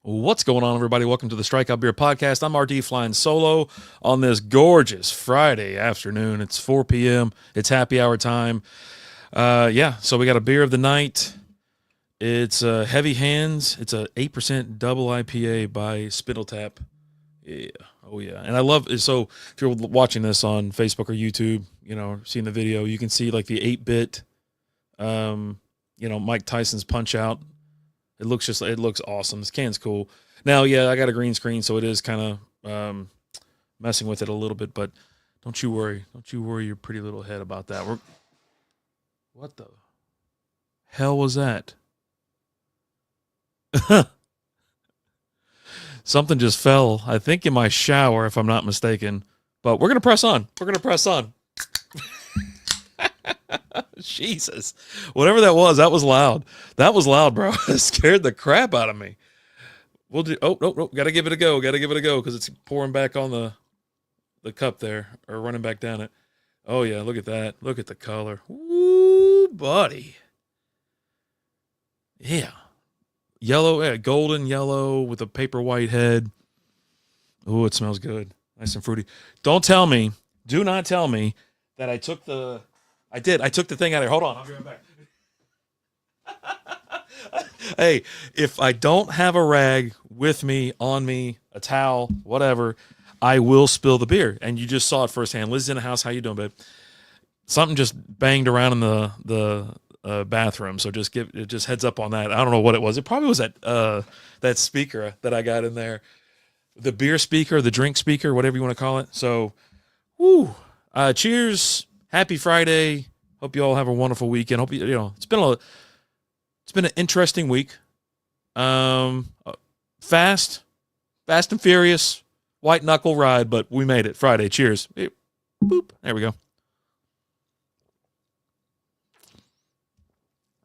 What's going on, everybody? Welcome to the Strikeout Beer Podcast. I'm RD flying solo on this gorgeous Friday afternoon. It's 4 p.m. It's happy hour time. So we got a beer of the night. It's Heavy Hands. It's a 8% double IPA by SpindleTap. Yeah. Oh, yeah. And I love it. So if you're watching this on Facebook or YouTube, seeing the video, you can see like the 8-bit, Mike Tyson's Punch Out. It looks awesome. This can's cool. Now, yeah, I got a green screen, so it is kind of messing with it a little bit, but don't you worry. Don't you worry your pretty little head about that. What the hell was that? Something just fell, I think, in my shower, if I'm not mistaken. But we're going to press on. Jesus. Whatever that was loud. That was loud, bro. It scared the crap out of me. We'll do. Oh, no. Gotta give it a go because it's pouring back on the cup there, or running back down it. Oh, yeah. Look at that. Look at the color. Ooh, buddy. Yeah. Yellow, golden yellow with a paper white head. Ooh, it smells good. Nice and fruity. Do not tell me that I took the thing out of here. Hold on. I'll be right back. Hey, if I don't have a rag with me, on me, a towel, whatever, I will spill the beer. And you just saw it firsthand. Liz's in the house. How you doing, babe? Something just banged around in the bathroom. So just heads up on that. I don't know what it was. It probably was that speaker that I got in there. The beer speaker, the drink speaker, whatever you want to call it. So, cheers. Happy Friday. Hope you all have a wonderful weekend. Hope it's been an interesting week. Fast and furious, white knuckle ride, but we made it. Friday. Cheers. Boop. There we go.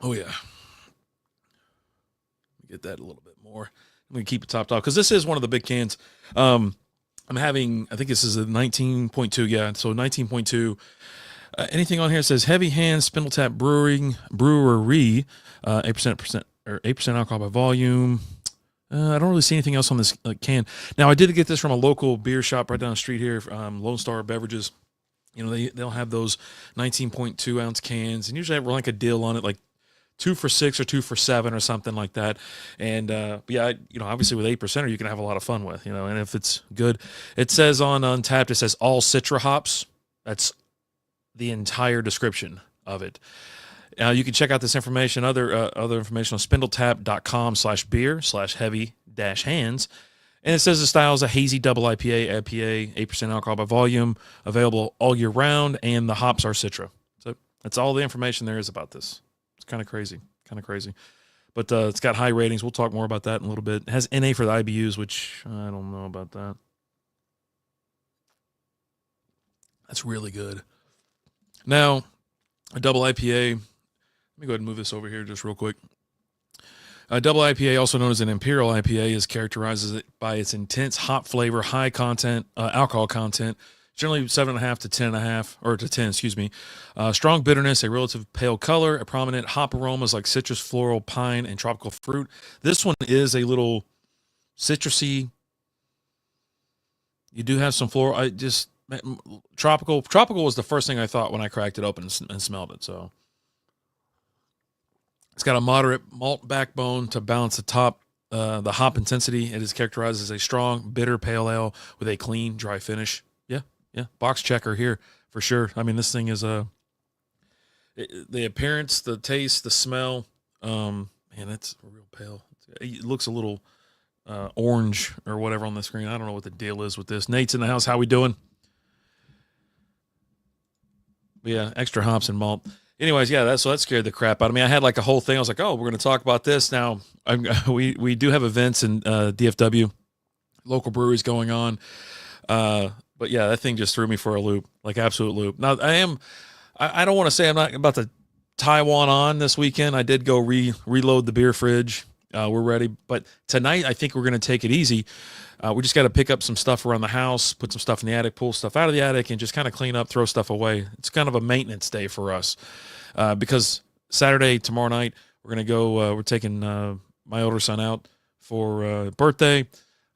Oh yeah. Get that a little bit more. I'm going to keep it topped off because this is one of the big cans. I'm having, I think this is a 19.2. Yeah. So 19.2. Anything on here says Heavy Hands SpindleTap Brewery, 8% alcohol by volume. I don't really see anything else on this can. Now I did get this from a local beer shop right down the street here, Lone Star Beverages. They'll have those 19.2 ounce cans, and usually have like a deal on it, like 2 for $6 or 2 for $7 or something like that. And obviously with 8%, you can have a lot of fun with, and if it's good, it says on Untapped, it says all Citra hops. That's the entire description of it. You can check out this information, other information on spindletap.com/beer/heavy-hands. And it says the style is a hazy double IPA, 8% alcohol by volume, available all year round, and the hops are Citra. So that's all the information there is about this. It's kind of crazy. But it's got high ratings. We'll talk more about that in a little bit. It has NA for the IBUs, which I don't know about that. That's really good. Now, a double IPA, let me go ahead and move this over here just real quick. A double IPA, also known as an Imperial IPA, is characterized by its intense hop flavor, high content, alcohol content, generally 7.5 to 10.5, or to 10, excuse me. Strong bitterness, a relative pale color, a prominent hop aromas like citrus, floral, pine, and tropical fruit. This one is a little citrusy. You do have some floral. Tropical was the first thing I thought when I cracked it open and smelled it. So it's got a moderate malt backbone to balance the hop intensity. It is characterized as a strong, bitter pale ale with a clean, dry finish. Yeah. Box checker here for sure. I mean, this thing is the appearance, the taste, the smell. Man, it's real pale. It looks a little orange or whatever on the screen. I don't know what the deal is with this. Nate's in the house. How we doing? Yeah, extra hops and malt. Anyways, yeah, that scared the crap out of me. I had like a whole thing. I was like, oh, we're going to talk about this. Now, we do have events in DFW, local breweries going on. But yeah, that thing just threw me for a loop, like absolute loop. Now, I don't want to say I'm not about to tie one on this weekend. I did go reload the beer fridge. We're ready. But tonight, I think we're going to take it easy. We just got to pick up some stuff around the house, put some stuff in the attic, pull stuff out of the attic, and just kind of clean up, throw stuff away. It's kind of a maintenance day for us because Saturday, tomorrow night, we're going to go, we're taking my older son out for birthday.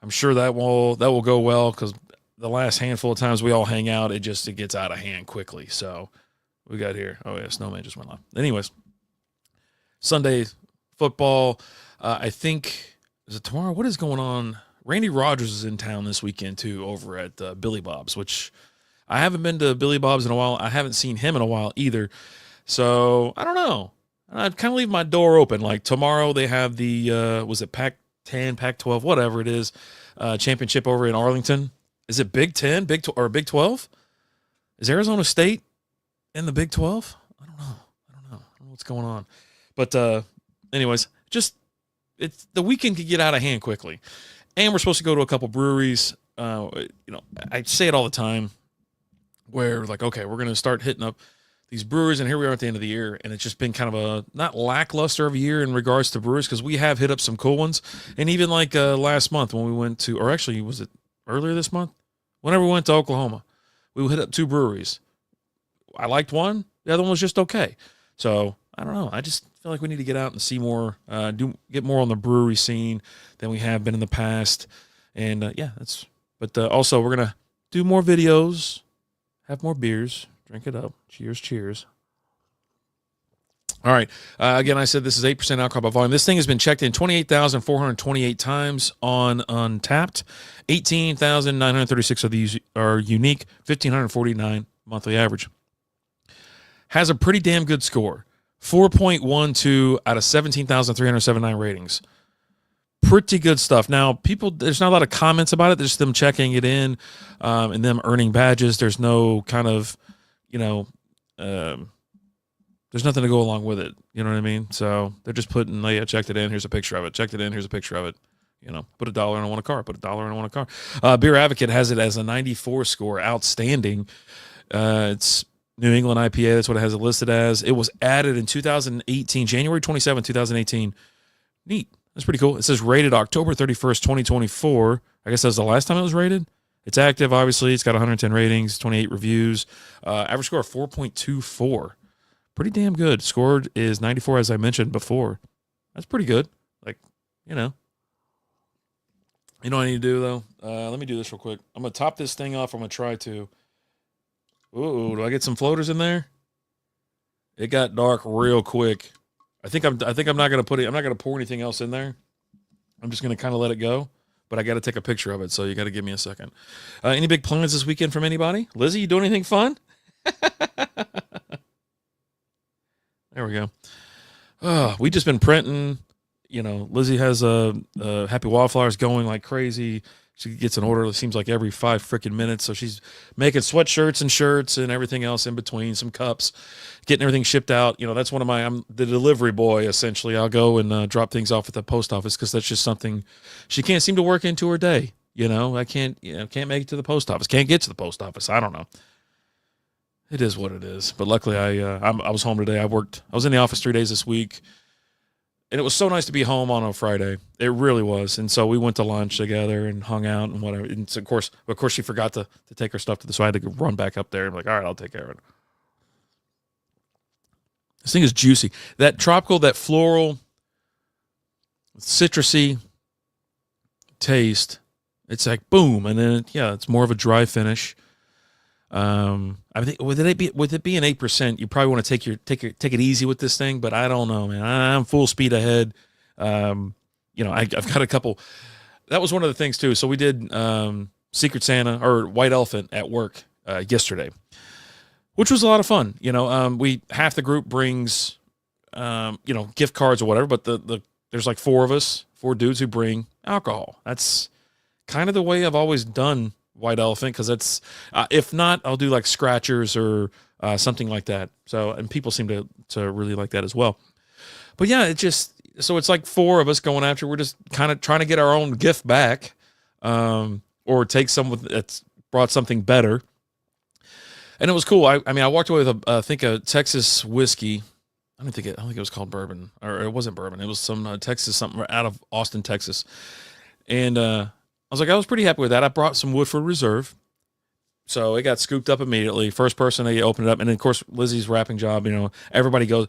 I'm sure that will go well because the last handful of times we all hang out, it gets out of hand quickly. So we got here. Oh yeah, snowman just went off. Anyways, Sunday football. I think is it tomorrow? What is going on? Randy Rogers is in town this weekend too, over at Billy Bob's, which I haven't been to Billy Bob's in a while. I haven't seen him in a while either. So I don't know. I'd kind of leave my door open. Like tomorrow they have the was it Pac-10, Pac-12, whatever it is, championship over in Arlington. Is it Big 10, or Big 12? Is Arizona State in the Big 12? I don't know what's going on. But anyways, it's the weekend could get out of hand quickly. And we're supposed to go to a couple breweries. I say it all the time where like, okay, we're going to start hitting up these brewers, and here we are at the end of the year, and it's just been kind of a not lackluster of a year in regards to brewers because we have hit up some cool ones. And even like last month when we went to, or actually was it earlier this month? Whenever we went to Oklahoma, we hit up 2 breweries. I liked one. The other one was just okay. So I don't know. I just feel like we need to get out and see more, get more on the brewery scene than we have been in the past. And but also we're going to do more videos, have more beers, drink it up. Cheers. All right. Again, I said this is 8% alcohol by volume. This thing has been checked in 28,428 times on Untapped. 18,936 of these are unique. 1,549 monthly average. Has a pretty damn good score. 4.12 out of 17,379 ratings. Pretty good stuff. Now, there's not a lot of comments about it. There's them checking it in and them earning badges. There's no kind of, there's nothing to go along with it. You know what I mean? So they're just putting, checked it in. Here's a picture of it. Checked it in. Here's a picture of it. Put $1 in, I want a car. Put $1 in, I want a car. Beer Advocate has it as a 94 score. Outstanding. It's New England IPA. That's what it has it listed as. It was added in 2018, January 27, 2018. Neat. That's pretty cool. It says rated October 31st, 2024. I guess that's the last time it was rated. It's active, obviously. It's got 110 ratings, 28 reviews. Average score of 4.24. Pretty damn good. Scored is 94, as I mentioned before. That's pretty good. You know what I need to do, though? Let me do this real quick. I'm going to top this thing off. I'm going to try to. Ooh, do I get some floaters in there? It got dark real quick. I think I'm not going to I'm not going to pour anything else in there. I'm just going to kind of let it go. But I got to take a picture of it, so you got to give me a second. Any big plans this weekend from anybody? Lizzie, you doing anything fun? There we go. We just been printing. Lizzie has Happy Wildflowers going like crazy. She gets an order, it seems like every 5 freaking minutes. So she's making sweatshirts and shirts and everything else in between, some cups, getting everything shipped out. That's I'm the delivery boy, essentially. I'll go and drop things off at the post office because that's just something she can't seem to work into her day. I can't make it to the post office. Can't get to the post office. I don't know. It is what it is. But luckily I was home today. I was in the office 3 days this week. And it was so nice to be home on a Friday. It really was. And so we went to lunch together and hung out and whatever. And so of course, she forgot to take her stuff so I had to run back up there and all right, I'll take care of it. This thing is juicy. That tropical, that floral, citrusy taste. It's like boom. And then, it's more of a dry finish. I think with it being 8%, you probably want to take it easy with this thing, but I don't know, man. I'm full speed ahead. I've got a couple. That was one of the things too. So we did Secret Santa or White Elephant at work yesterday, which was a lot of fun. Half the group brings gift cards or whatever, but there's like 4 of us, 4 dudes who bring alcohol. That's kind of the way I've always done White Elephant, because that's if not, I'll do like scratchers or something like that. So, and people seem to really like that as well. But yeah, it's like 4 of us going after. We're just kind of trying to get our own gift back, or take someone that's brought something better. And it was cool. I walked away with a Texas whiskey. I don't think it was called bourbon, or it wasn't bourbon. It was some Texas, something out of Austin, Texas. And I was pretty happy with that. I brought some Woodford Reserve. So it got scooped up immediately. First person, they opened it up. And then, of course, Lizzie's wrapping job, everybody goes,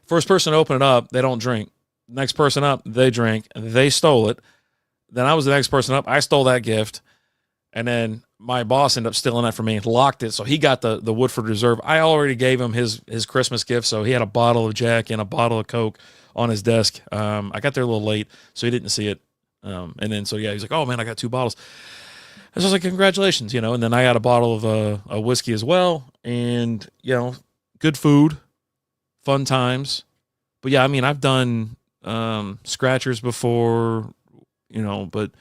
first person to open it up, they don't drink. Next person up, they drink. They stole it. then I was the next person up. I stole that gift. And then my boss ended up stealing that from me and locked it. So he got the Woodford Reserve. I already gave him his Christmas gift. So he had a bottle of Jack and a bottle of Coke on his desk. I got there a little late, so he didn't see it. And then, so yeah, he's like, oh man, I got 2 bottles. I was like, congratulations, you know, and then I got a bottle of a whiskey as well. And, you know, good food, fun times. But yeah, I mean, I've done scratchers before, you know, but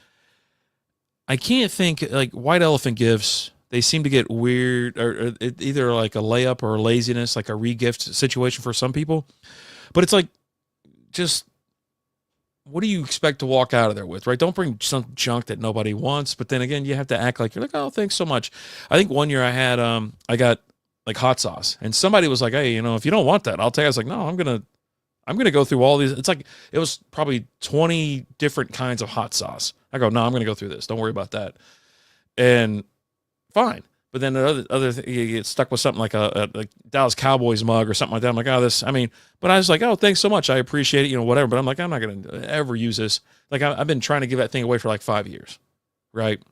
I can't think, like, white elephant gifts, they seem to get weird, or either like a layup or laziness, like a re-gift situation for some people. But it's like, just, what do you expect to walk out of there with, right? Don't bring some junk that nobody wants. But then again, you have to act like you're like, oh, thanks so much. I think one year I had, I got like hot sauce, and somebody was like, hey, you know, if you don't want that, I'll take it. I was like, no, I'm going to go through all these. It's like, it was probably 20 different kinds of hot sauce. I go, no, I'm going to go through this. Don't worry about that. And fine. But then the other thing, you get stuck with something like a Dallas Cowboys mug or something like that. I'm like, oh, this, I mean, but I was like, oh, thanks so much. I appreciate it, you know, whatever. But I'm like, I'm not going to ever use this. Like, I've been trying to give that thing away for like 5 years. Right.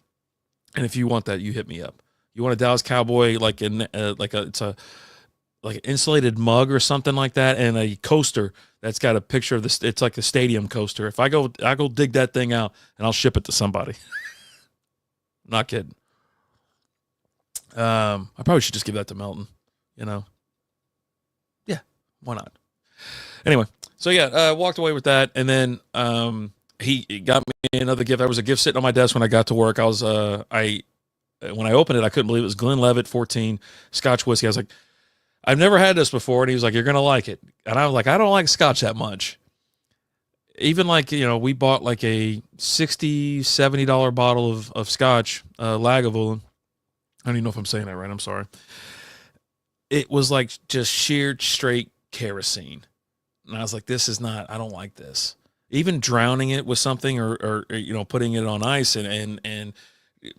And if you want that, you hit me up. You want a Dallas Cowboy, like it's like an insulated mug or something like that, and a coaster that's got a picture of this. It's like a stadium coaster. If I go dig that thing out and I'll ship it to somebody. Not kidding. I probably should just give that to Melton, you know? Yeah, why not? Anyway, so yeah, walked away with that, and then he got me another gift. There was a gift sitting on my desk when I got to work. I was when I opened it, I couldn't believe it was Glenlivet 14 Scotch whiskey. I was like, I've never had this before. And he was like, you're going to like it. And I was like, I don't like Scotch that much. Even like, you know, we bought like a $60, $70 bottle of Scotch, Lagavulin. I don't even know if I'm saying that right. I'm sorry. It was like just sheer straight kerosene. And I was like, this is not, I don't like this. Even drowning it with something or you know, putting it on ice and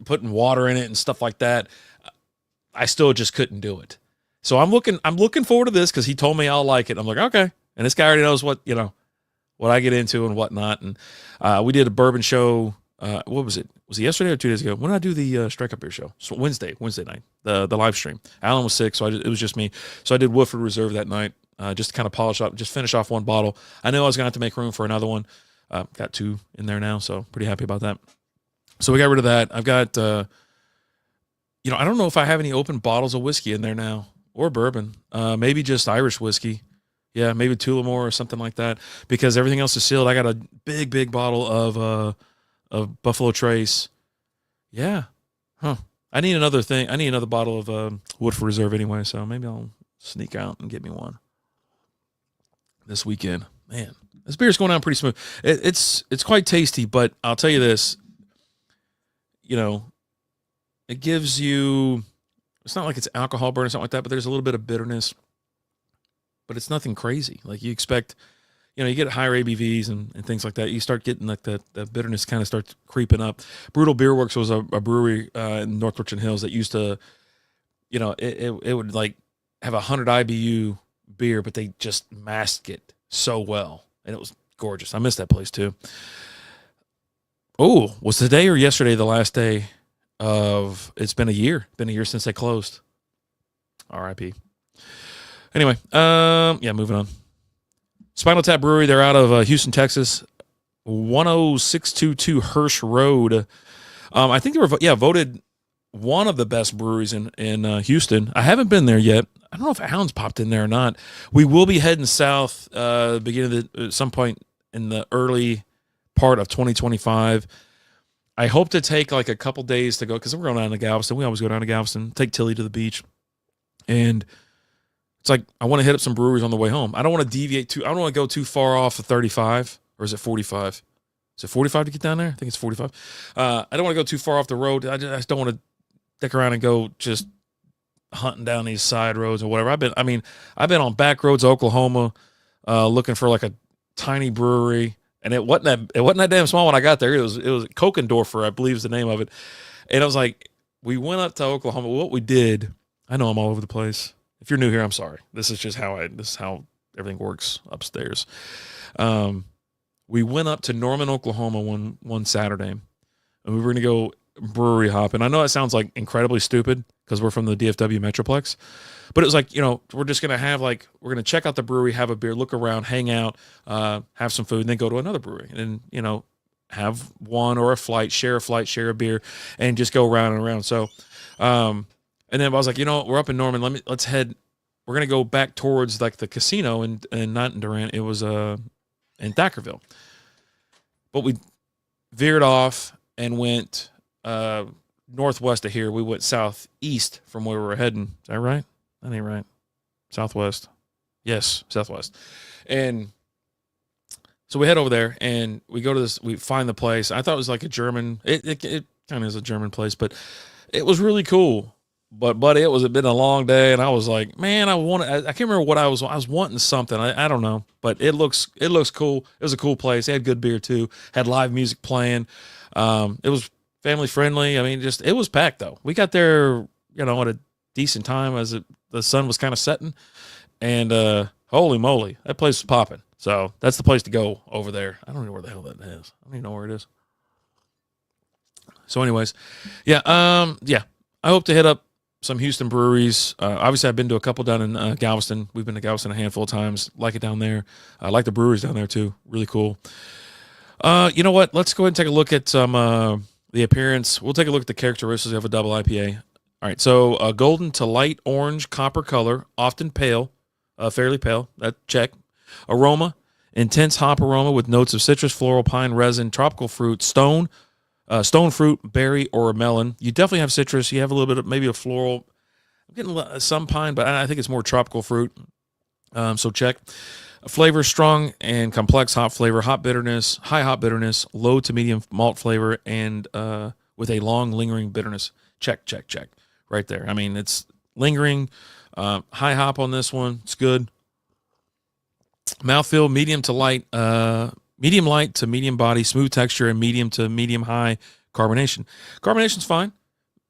putting water in it and stuff like that, I still just couldn't do it. So I'm looking forward to this because he told me I'll like it. I'm like, okay. And this guy already knows what, you know, what I get into and whatnot. And we did a bourbon show. What was it? Was it yesterday or 2 days ago? When did I do the Strikeout Beer show? So Wednesday night, the live stream. Alan was sick, so it was just me. So I did Woodford Reserve that night, just to kind of polish up, just finish off one bottle. I knew I was going to have to make room for another one. Got 2 in there now, so pretty happy about that. So we got rid of that. I've got, you know, I don't know if I have any open bottles of whiskey in there now. Or bourbon, maybe just Irish whiskey. Yeah, maybe Tullamore or something like that. Because everything else is sealed. I got a big bottle of Buffalo Trace. Yeah, huh. I need another thing. I need another bottle of Woodford Reserve anyway. So maybe I'll sneak out and get me one this weekend. Man, this beer's going down pretty smooth. It's quite tasty, but I'll tell you this. You know, it gives you. It's not like it's alcohol burn or something like that, but there's a little bit of bitterness. But it's nothing crazy. Like you expect, you know, you get higher ABVs and things like that. You start getting like the bitterness kind of starts creeping up. Brutal Beer Works was a brewery in North Richland Hills that used to, you know, it would like have 100 IBU beer, but they just masked it so well. And it was gorgeous. I missed that place too. Oh, was today or yesterday the last day of, it's been a year since they closed. RIP. Anyway, yeah, moving on. SpindleTap Brewery, they're out of Houston, Texas, 10622 Hirsch Road. I think they were voted one of the best breweries in Houston. I haven't been there yet. I don't know if Alan's popped in there or not. We will be heading south beginning of some point in the early part of 2025. I hope to take like a couple days to go because we're going down to Galveston. We always go down to Galveston, take Tilly to the beach. And it's like, I want to hit up some breweries on the way home. I don't want to deviate I don't want to go too far off of 35, or is it 45? Is it 45 to get down there? I think it's 45. I don't want to go too far off the road. I just don't want to dick around and go just hunting down these side roads or whatever. I've been on back roads, Oklahoma, looking for like a tiny brewery. And it wasn't that damn small when I got there. It was Kokendorfer, I believe is the name of it. And I was like, we went up to Oklahoma. What we did, I know I'm all over the place. If you're new here, I'm sorry. This is how everything works upstairs. we went up to Norman, Oklahoma one Saturday, and we were going to go brewery hopping. I know that sounds like incredibly stupid because we're from the DFW Metroplex, but it was like, we're just going to have we're going to check out the brewery, have a beer, look around, hang out, have some food, and then go to another brewery. And, have one or a flight, share a beer, and just go around and around. So, and then I was like, we're up in Norman. Let's head. We're going to go back towards like the casino and not in Durant. It was, in Thackerville, but we veered off and went, northwest of here. We went southeast from where we were heading. Is that right? That ain't right. Southwest. Yes, southwest. And so we head over there and we go to this, we find the place. I thought it was like a German, it kind of is a German place, but it was really cool. But buddy, it been a long day, and I was like, man, I can't remember what I was wanting something. I don't know, but it looks cool. It was a cool place. They had good beer too. Had live music playing. It was family friendly. I mean, it was packed though. We got there, at a decent time as the sun was kind of setting, and holy moly, that place was popping. So that's the place to go over there. I don't know where the hell that is. I don't even know where it is. So anyways, yeah. I hope to hit up some Houston breweries. Obviously, I've been to a couple down in Galveston. We've been to Galveston a handful of times. Like it down there. I like the breweries down there too. Really cool. You know what? Let's go ahead and take a look at the appearance. We'll take a look at the characteristics of a double IPA. All right. So golden to light orange copper color, often pale, fairly pale. That check. Aroma, intense hop aroma with notes of citrus, floral, pine, resin, tropical fruit, stone fruit, berry, or a melon. You definitely have citrus. You have a little bit of maybe a floral. I'm getting some pine, but I think it's more tropical fruit. So check. Flavor, strong and complex hop flavor, high hop bitterness, low to medium malt flavor, and with a long lingering bitterness. Check. Right there. I mean, it's lingering, high hop on this one. It's good. Mouthfeel, medium light to medium body, smooth texture, and medium to medium high carbonation. Carbonation's fine.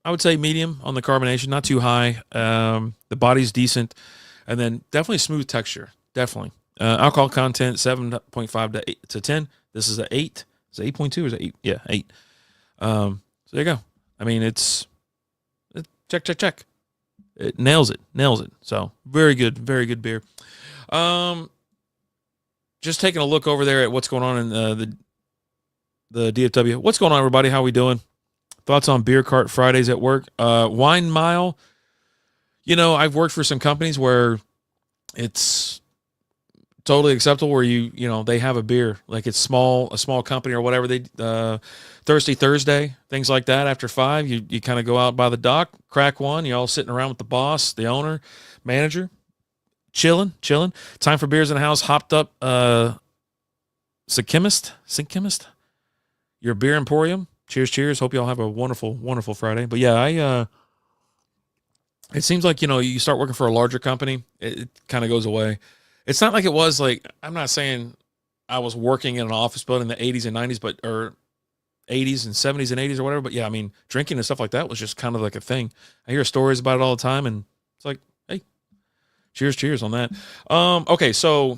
I would say medium on the carbonation, not too high. The body's decent, and then definitely smooth texture. Definitely. Alcohol content 7.5 to 10. This is an 8. Is it 8.2 or is it 8? Yeah, 8. So there you go. I mean, it's check. It nails it. So very good beer. Just taking a look over there at what's going on in the DFW. What's going on, everybody? How we doing? Thoughts on Beer Cart Fridays at work? Wine Mile. I've worked for some companies where it's totally acceptable where they have a beer, like it's a small company or whatever. They Thirsty Thursday, things like that. After 5, you kind of go out by the dock, crack one. You all sitting around with the boss, the owner, manager. Chilling. Time for beers in the house. Hopped up, Sync Chemist, your beer emporium. Cheers. Hope you all have a wonderful Friday. But yeah, it seems like, you start working for a larger company, it kind of goes away. It's not like it was like, I'm not saying I was working in an office building in the 80s and 90s, or 80s and 70s and 80s or whatever. But yeah, I mean, drinking and stuff like that was just kind of like a thing. I hear stories about it all the time, and it's like, hey, cheers on that. Okay, so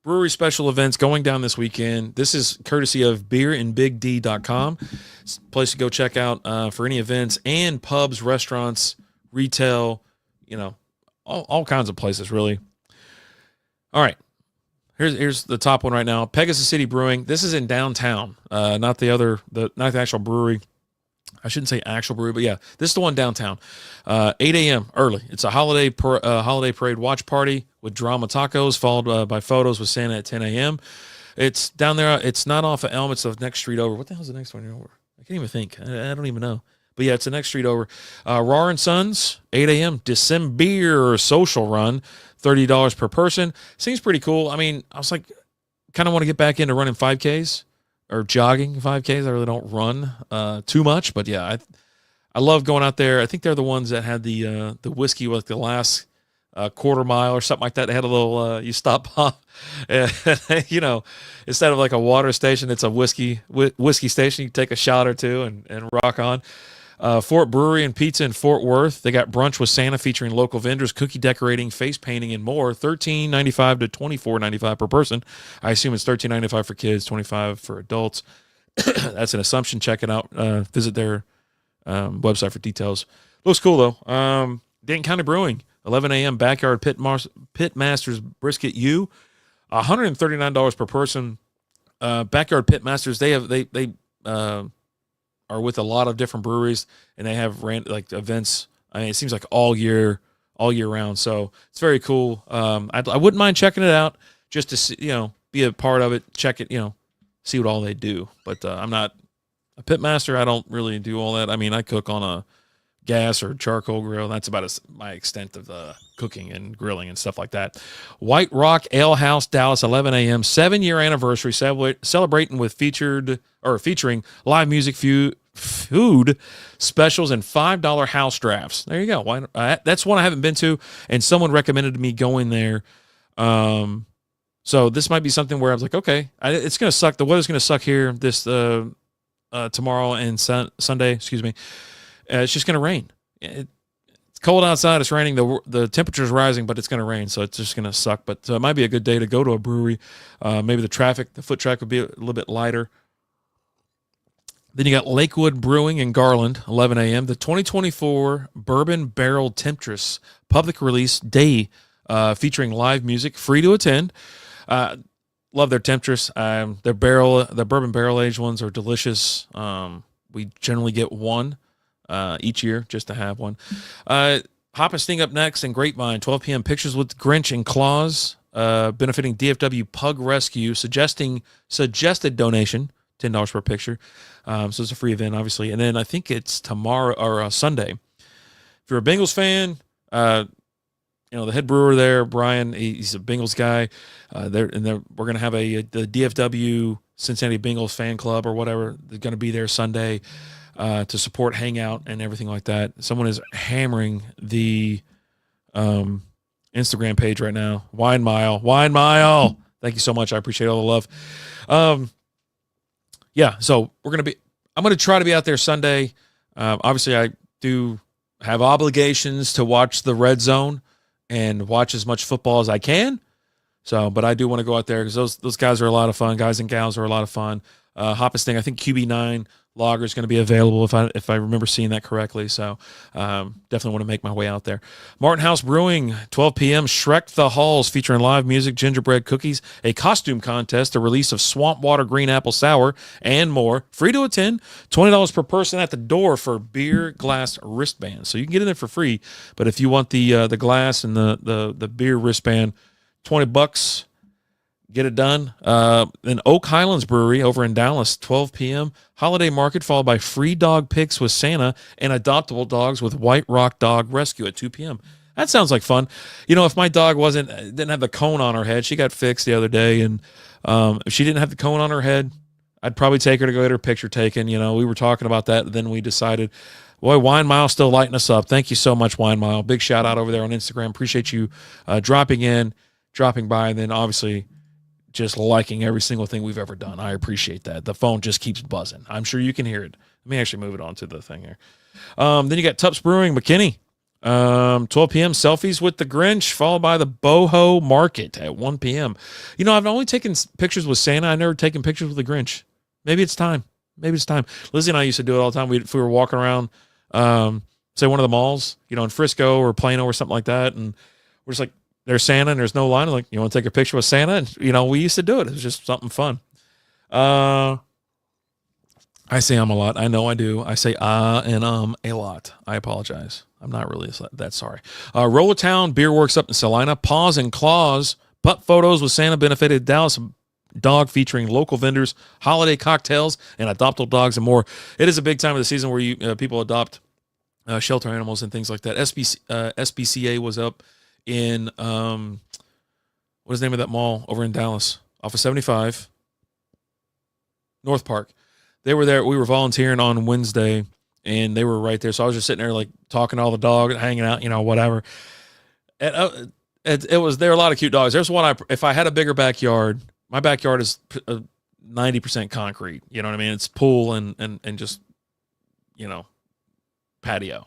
brewery special events going down this weekend. This is courtesy of beerandbigd.com. It's a place to go check out for any events and pubs, restaurants, retail, all kinds of places, really. All right. Here's the top one right now. Pegasus City Brewing. This is in downtown, not the actual brewery. I shouldn't say actual brewery, but yeah, this is the one downtown. 8 a.m. early. It's a holiday parade watch party with drama tacos, followed by photos with Santa at 10 a.m. It's down there. It's not off of Elm. It's the next street over. What the hell's the next one over? I can't even think. I don't even know. But yeah, it's the next street over. Raw and Sons, 8 a.m. December social run, $30 per person. Seems pretty cool. I mean, I was like, kind of want to get back into running 5Ks or jogging 5Ks. I really don't run too much, but yeah, I love going out there. I think they're the ones that had the whiskey with the last quarter mile or something like that. They had a little you stop off, instead of like a water station, it's a whiskey station. You take a shot or two and rock on. Fort Brewery and Pizza in Fort Worth. They got brunch with Santa featuring local vendors, cookie decorating, face painting, and more. $13.95 to $24.95 per person. I assume it's $13.95 for kids, $25 for adults. That's an assumption. Check it out. Visit their website for details. Looks cool though. Dayton County Brewing, 11 a.m. backyard pit masters brisket U, $139 per person. Backyard pit masters. They are with a lot of different breweries, and they have like events. I mean, it seems like all year round. So it's very cool. I wouldn't mind checking it out just to see, be a part of it. Check it, see what all they do. But I'm not a pit master. I don't really do all that. I mean, I cook on a gas or charcoal grill. That's about my extent of cooking and grilling and stuff like that. White Rock Ale House, Dallas, 11 a.m. 7-year anniversary celebrating with featuring live music, food specials, and $5 house drafts. There you go. That's one I haven't been to, and someone recommended me going there. So this might be something where I was like, okay, it's going to suck. The weather's going to suck here this tomorrow and Sunday. Excuse me. It's just going to rain. It's cold outside. It's raining. The temperature's rising, but it's going to rain, so it's just going to suck. But it might be a good day to go to a brewery. Maybe the foot traffic would be a little bit lighter. Then you got Lakewood Brewing in Garland, 11 a.m. The 2024 Bourbon Barrel Temptress public release day featuring live music, free to attend. Love their Temptress. The bourbon barrel aged ones are delicious. We generally get one each year just to have one. Hop and Sting up next, and Grapevine, 12 p.m. Pictures with Grinch and Claus, benefiting DFW Pug Rescue, suggested donation, $10 per picture. So it's a free event, obviously. And then I think it's tomorrow or Sunday. If you're a Bengals fan, the head brewer there, Brian, he's a Bengals guy. We're going to have the DFW Cincinnati Bengals fan club or whatever. They're going to be there Sunday to support Hangout and everything like that. Someone is hammering the Instagram page right now. Wine Mile. Thank you so much. I appreciate all the love. So I'm going to try to be out there Sunday. Obviously, I do have obligations to watch the Red Zone and watch as much football as I can. So, but I do want to go out there because those guys are a lot of fun. Guys and gals are a lot of fun. Hop and Sting, I think QB9 Lager is going to be available if I remember seeing that correctly. So definitely want to make my way out there. Martin House Brewing, 12 p.m. Shrek the Halls featuring live music, gingerbread cookies, a costume contest, a release of Swamp Water Green Apple Sour, and more. Free to attend, $20 per person at the door for beer glass wristbands. So you can get in there for free, but if you want the glass and the beer wristband, $20. Get it done. Then Oak Highlands Brewery over in Dallas, 12 p.m. Holiday market followed by free dog picks with Santa and adoptable dogs with White Rock Dog Rescue at 2 p.m. That sounds like fun. If my dog didn't have the cone on her head, she got fixed the other day, and if she didn't have the cone on her head, I'd probably take her to go get her picture taken. We were talking about that, then we decided, boy, Wine Mile still lighting us up. Thank you so much, Wine Mile. Big shout out over there on Instagram. Appreciate you dropping by, and then obviously just liking every single thing we've ever done. I appreciate that. The phone just keeps buzzing. I'm sure you can hear it. Let me actually move it on to the thing here. Then you got Tups Brewing, McKinney. 12 p.m. Selfies with the Grinch, followed by the Boho Market at 1 p.m. I've only taken pictures with Santa. I've never taken pictures with the Grinch. Maybe it's time. Lizzie and I used to do it all the time. If we were walking around, say one of the malls, in Frisco or Plano or something like that, and we're just like, there's Santa and there's no line. I'm like, you want to take a picture with Santa? And, we used to do it. It was just something fun. I say a lot. I know I do. I say and a lot. I apologize. I'm not really that sorry. Roller Town Beer Works up in Salina. Paws and Claws. Pup photos with Santa benefited Dallas dog featuring local vendors, holiday cocktails, and adoptable dogs and more. It is a big time of the season where people adopt shelter animals and things like that. SPCA was up in what is the name of that mall over in Dallas off of 75 North Park. They were there. We were volunteering on Wednesday, and they were right there. So I was just sitting there like talking to all the dogs, hanging out, whatever. And there were a lot of cute dogs. There's one if I had a bigger backyard, my backyard is 90% concrete. You know what I mean? It's pool and just patio.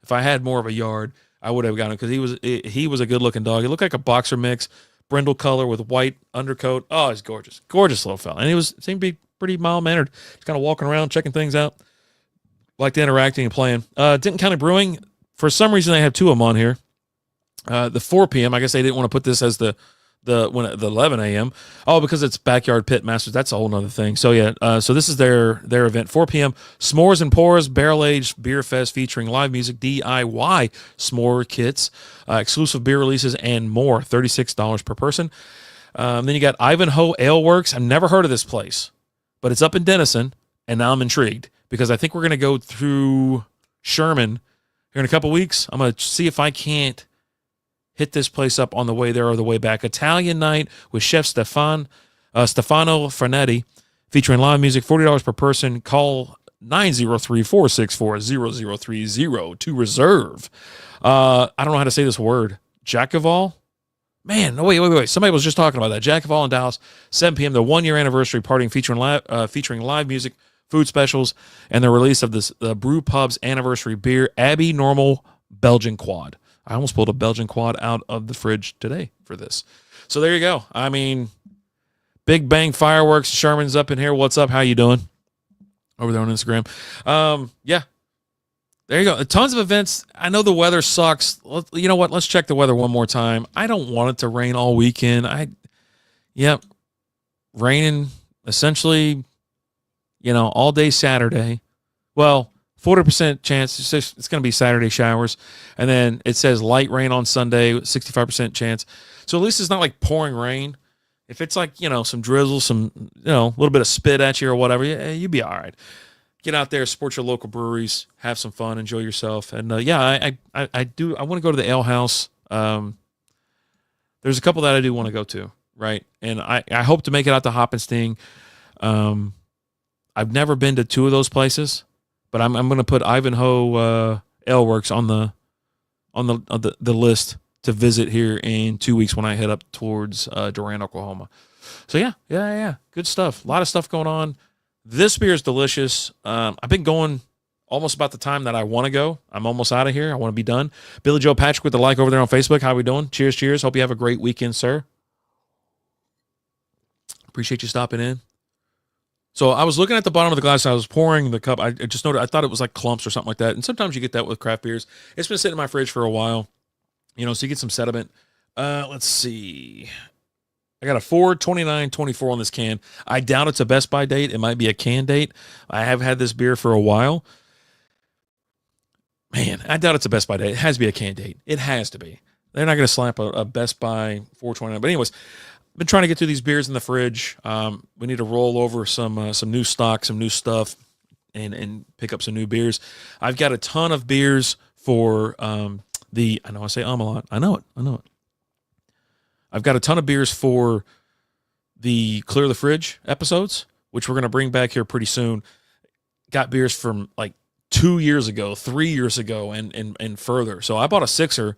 If I had more of a yard, I would have gotten it because he was a good looking dog. He looked like a boxer mix, brindle color with white undercoat. Oh, he's gorgeous, gorgeous little fella, and he seemed to be pretty mild mannered. Just kind of walking around, checking things out, liked interacting and playing. Denton County Brewing, for some reason they have two of them on here. The 4 p.m. I guess they didn't want to put this as the 11 a.m. Oh, because it's Backyard Pit Masters. That's a whole nother thing. So yeah, so this is their event, 4 p.m. S'mores and Pours Barrel Aged Beer Fest featuring live music, DIY s'more kits, exclusive beer releases, and more. $36 per person. Then you got Ivanhoe Ale Works. I've never heard of this place, but it's up in Denison, and now I'm intrigued because I think we're gonna go through Sherman here in a couple weeks. I'm gonna see if I can't hit this place up on the way there or the way back. Italian night with Chef Stefano Fernetti, featuring live music, $40 per person. Call 903-464-0030 to reserve. I don't know how to say this word. Jackaval? Man, no, wait. Somebody was just talking about that. Jackaval in Dallas, 7 p.m. The 1-year anniversary partying featuring live music, food specials, and the release of the Brew Pub's anniversary beer, Abbey Normal Belgian Quad. I almost pulled a Belgian Quad out of the fridge today for this. So there you go. I mean, Big Bang Fireworks. Sherman's up in here. What's up? How you doing? Over there on Instagram. Yeah. There you go. Tons of events. I know the weather sucks. You know what? Let's check the weather one more time. I don't want it to rain all weekend. Raining essentially, all day Saturday. Well, 40% chance it's going to be Saturday showers. And then it says light rain on Sunday, 65% chance. So at least it's not like pouring rain. If it's like, some drizzle, some, a little bit of spit at you or whatever, you'd be all right. Get out there, support your local breweries, have some fun, enjoy yourself. And I want to go to the ale house. There's a couple that I do want to go to, right? And I hope to make it out to Hoppenstein. I've never been to two of those places. But I'm going to put Ivanhoe Ale Works on the list to visit here in 2 weeks when I head up towards Durant, Oklahoma. So yeah, good stuff. A lot of stuff going on. This beer is delicious. I've been going almost about the time that I want to go. I'm almost out of here. I want to be done. Billy Joe Patrick with the like over there on Facebook. How we doing? Cheers. Hope you have a great weekend, sir. Appreciate you stopping in. So I was looking at the bottom of the glass. I was pouring the cup. I just noticed, I thought it was like clumps or something like that. And sometimes you get that with craft beers. It's been sitting in my fridge for a while, so you get some sediment. Let's see. I got a 4/29/24 on this can. I doubt it's a Best By date. It might be a can date. I have had this beer for a while. Man, I doubt it's a Best By date. It has to be a can date. It has to be. They're not going to slap a Best By 4/29. But anyways, been trying to get through these beers in the fridge. We need to roll over some new stock, some new stuff, and pick up some new beers. I've got a ton of beers for I know I say a lot. I know it. I've got a ton of beers for the Clear the Fridge episodes, which we're going to bring back here pretty soon. Got beers from like 2 years ago, 3 years ago, and further. So I bought a sixer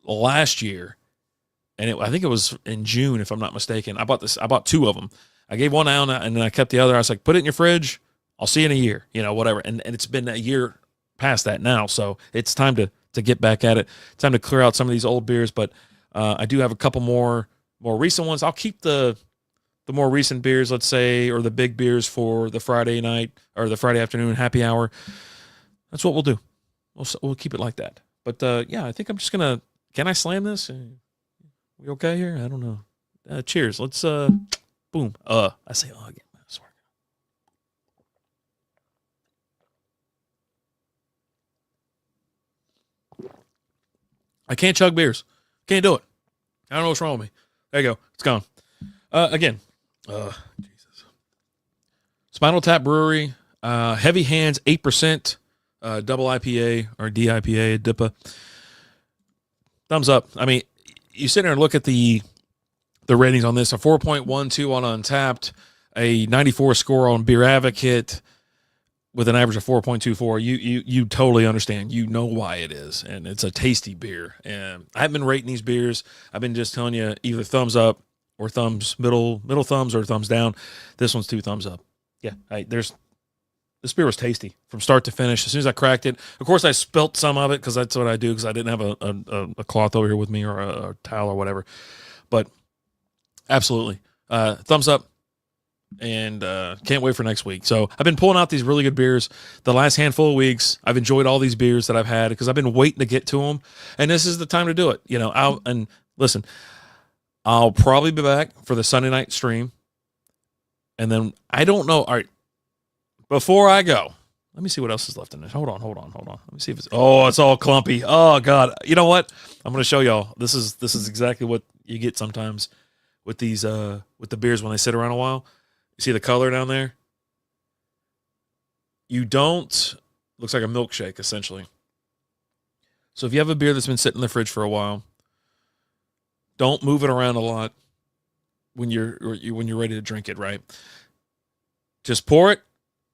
last year. And I think it was in June, if I'm not mistaken. I bought two of them. I gave one out, and then I kept the other. I was like, put it in your fridge. I'll see you in a year, whatever. And it's been a year past that now, so it's time to get back at it. Time to clear out some of these old beers, but I do have a couple more recent ones. I'll keep the more recent beers, let's say, or the big beers for the Friday night or the Friday afternoon happy hour. That's what we'll do. We'll keep it like that. But I think I'm just gonna. Can I slam this? We okay here? I don't know. Cheers. Let's boom. I say again. I swear. I can't chug beers. Can't do it. I don't know what's wrong with me. There you go. It's gone. Again. Jesus. SpindleTap Brewery. Heavy Hands 8% double IPA or DIPA, DIPA. Thumbs up. I mean, you sit there and look at the ratings on this, a 4.12 on Untapped, a 94 score on Beer Advocate with an average of 4.24. You totally understand. You know why it is, and it's a tasty beer. And I haven't been rating these beers. I've been just telling you either thumbs up or thumbs, middle thumbs or thumbs down. This one's 2 thumbs up. Yeah, there's this beer was tasty from start to finish. As soon as I cracked it, of course, I spilt some of it because that's what I do because I didn't have a cloth over here with me or a towel or whatever. But absolutely, thumbs up, and can't wait for next week. So I've been pulling out these really good beers the last handful of weeks. I've enjoyed all these beers that I've had because I've been waiting to get to them, and this is the time to do it. And listen, I'll probably be back for the Sunday night stream, and then I don't know. All right. Before I go, let me see what else is left in it. Hold on. Let me see if it's all clumpy. Oh God. You know what? I'm going to show y'all. This is exactly what you get sometimes with these, with the beers when they sit around a while. You see the color down there? Looks like a milkshake essentially. So if you have a beer that's been sitting in the fridge for a while, don't move it around a lot when you're ready to drink it, right? Just pour it.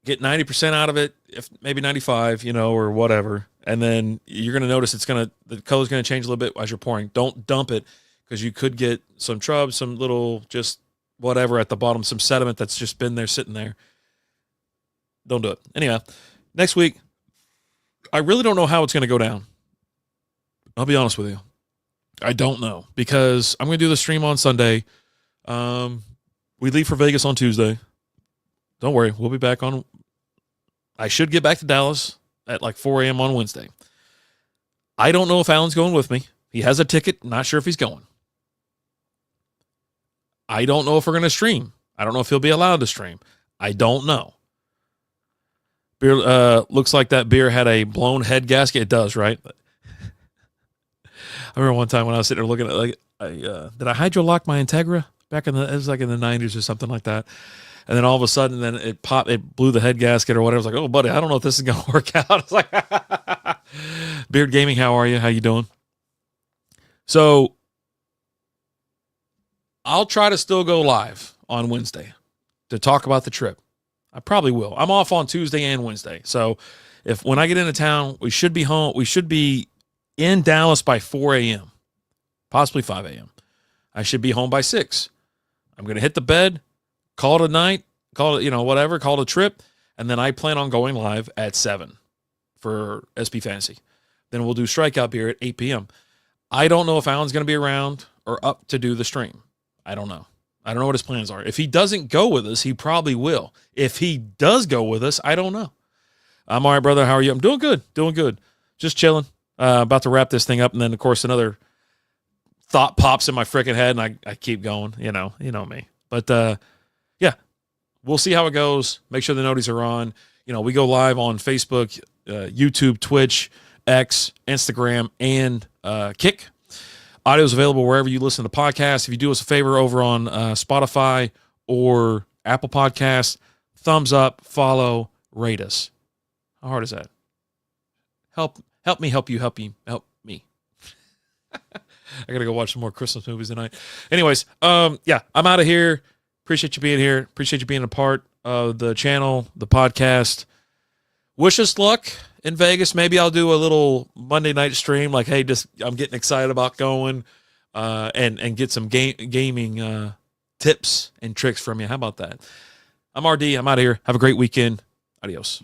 Get 90% out of it, if maybe 95, or whatever. And then you're going to notice the color's going to change a little bit as you're pouring. Don't dump it because you could get some trub, some little just whatever at the bottom, some sediment that's just been there sitting there. Don't do it. Anyway, next week, I really don't know how it's going to go down. I'll be honest with you. I don't know because I'm going to do the stream on Sunday. We leave for Vegas on Tuesday. Don't worry. We'll be back I should get back to Dallas at like 4 a.m. on Wednesday. I don't know if Alan's going with me. He has a ticket. Not sure if he's going. I don't know if we're going to stream. I don't know if he'll be allowed to stream. I don't know. Beer looks like that beer had a blown head gasket. It does, right? I remember one time when I was sitting there looking at did I hydrolock my Integra back it was like in the 90s or something like that. And then all of a sudden, then it popped, it blew the head gasket or whatever. I was like, oh, buddy, I don't know if this is going to work out. It's like, Beard Gaming, how are you? How you doing? So I'll try to still go live on Wednesday to talk about the trip. I probably will. I'm off on Tuesday and Wednesday. So when I get into town, we should be home. We should be in Dallas by 4 a.m., possibly 5 a.m. I should be home by 6. I'm going to hit the bed. Call it a night, call it, whatever, call it a trip. And then I plan on going live at 7 for SP Fantasy. Then we'll do Strikeout Beer at 8 p.m. I don't know if Alan's going to be around or up to do the stream. I don't know. I don't know what his plans are. If he doesn't go with us, he probably will. If he does go with us, I don't know. I'm all right, brother. How are you? I'm doing good. Just chilling. About to wrap this thing up. And then, of course, another thought pops in my freaking head, and I keep going. You know me. But, yeah, we'll see how it goes. Make sure the noties are on. We go live on Facebook, YouTube, Twitch, X, Instagram, and Kick. Audio is available wherever you listen to podcasts. If you do us a favor over on Spotify or Apple Podcasts, thumbs up, follow, rate us. How hard is that? Help me, help you, help me. I got to go watch some more Christmas movies tonight. Anyways, yeah, I'm out of here. Appreciate you being here. Appreciate you being a part of the channel, the podcast. Wish us luck in Vegas. Maybe I'll do a little Monday night stream. Like, hey, I'm getting excited about going, and get some gaming tips and tricks from you. How about that? I'm RD. I'm out of here. Have a great weekend. Adios.